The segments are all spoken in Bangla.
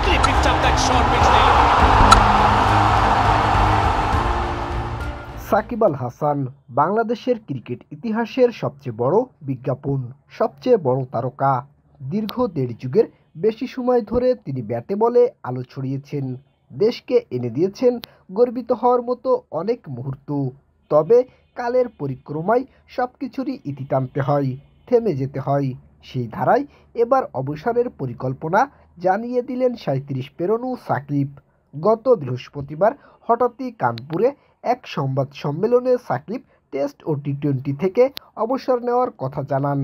quickly picked up that shot which they Shakib Al Hasan বাংলাদেশের ক্রিকেট ইতিহাসের সবচেয়ে বড় বিজ্ঞাপন, সবচেয়ে বড় তারকা। দীর্ঘ দেড় যুগের বেশি সময় ধরে তিনি ব্যাটে বলে আলো ছড়িয়েছেন, দেশকে এনে দিয়েছেন গর্বিত হওয়ার মতো অনেক মুহূর্ত। তবে কালের পরিক্রমায় সবকিছুরই ইতি টানতে হয়, থেমে যেতে হয়। সেই ধারায় এবার অবসরের পরিকল্পনা জানিয়ে দিলেন ৩৭ পেরোনো সাকিব। গত বৃহস্পতিবার হঠাৎই কানপুরে এক সংবাদ সম্মেলনে সাকিব টেস্ট ও টি-20 থেকে অবসর নেওয়ার কথা জানান।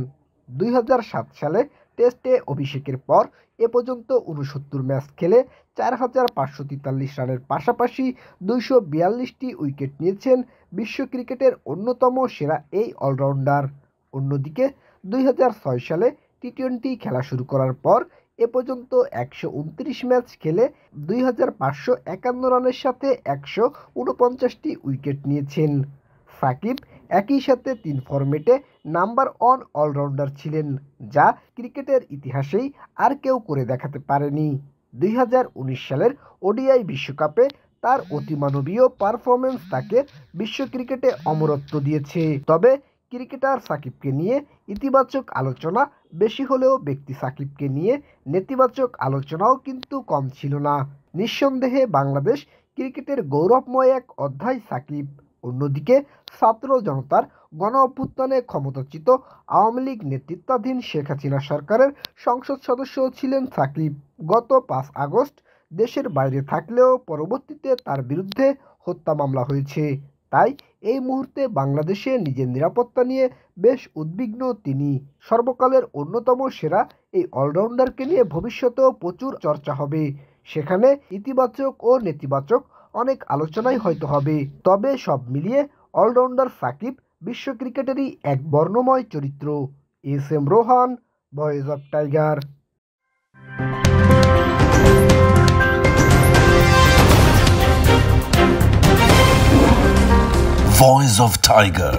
২০০৭ সালে টেস্টে অভিষেকের পর এ পর্যন্ত ৬৯ ম্যাচ খেলে ৪,৫৪৩ রানের পাশাপাশি ২৪২টি উইকেট নিয়েছেন বিশ্ব ক্রিকেটের অন্যতম সেরা এই অলরাউন্ডার। অন্যদিকে ২০০৬ সালে টি-20 খেলা শুরু করার পর এ পর্যন্ত ১২৯ ম্যাচ খেলে ২,৫৫১ রানের সাথে ১৪৯টি উইকেট নিয়েছেন। সাকিব একই সাথে ৩ ফরম্যাটে নাম্বার 1 অলরাউন্ডার ছিলেন, যা ক্রিকেটের ইতিহাসেই আর কেউ করে দেখাতে পারেনি। ২০১৯ সালের ওডিআই বিশ্বকাপে তার অতিমানবীয় পারফরম্যান্স তাকে বিশ্ব ক্রিকেটে অমরত্ব দিয়েছে। তবে ক্রিকেটার সাকিবকে নিয়ে ইতিবাচক আলোচনা বেশি হলেও ব্যক্তি সাকিবকে নিয়ে নেতিবাচক আলোচনাও কিন্তু কম ছিল না। নিঃসন্দেহে বাংলাদেশ ক্রিকেটের গৌরবময় এক অধ্যায় সাকিব। অন্যদিকে ছাত্র জনতার গণ অভ্যুত্থানে ক্ষমতাচ্যুত আওয়ামী লীগ নেতৃত্বাধীন শেখ হাসিনা সরকারের সংসদ সদস্যও ছিলেন সাকিব। গত ৫ আগস্ট দেশের বাইরে থাকলেও পরবর্তীতে তার বিরুদ্ধে হত্যা মামলা হয়েছে। তাই এই মুহূর্তে বাংলাদেশে নিজের নিরাপত্তা নিয়ে বেশ উদ্বিগ্ন তিনি। সর্বকালের অন্যতম সেরা এই অলরাউন্ডারকে নিয়ে ভবিষ্যতেও প্রচুর চর্চা হবে। সেখানে ইতিবাচক ও নেতিবাচক অনেক আলোচনাই হয়তো হবে। তবে সব মিলিয়ে অলরাউন্ডার সাকিব বিশ্ব ক্রিকেটেরই এক বর্ণময় চরিত্র। SM. Rohan, voice of tiger. Voice of Tiger.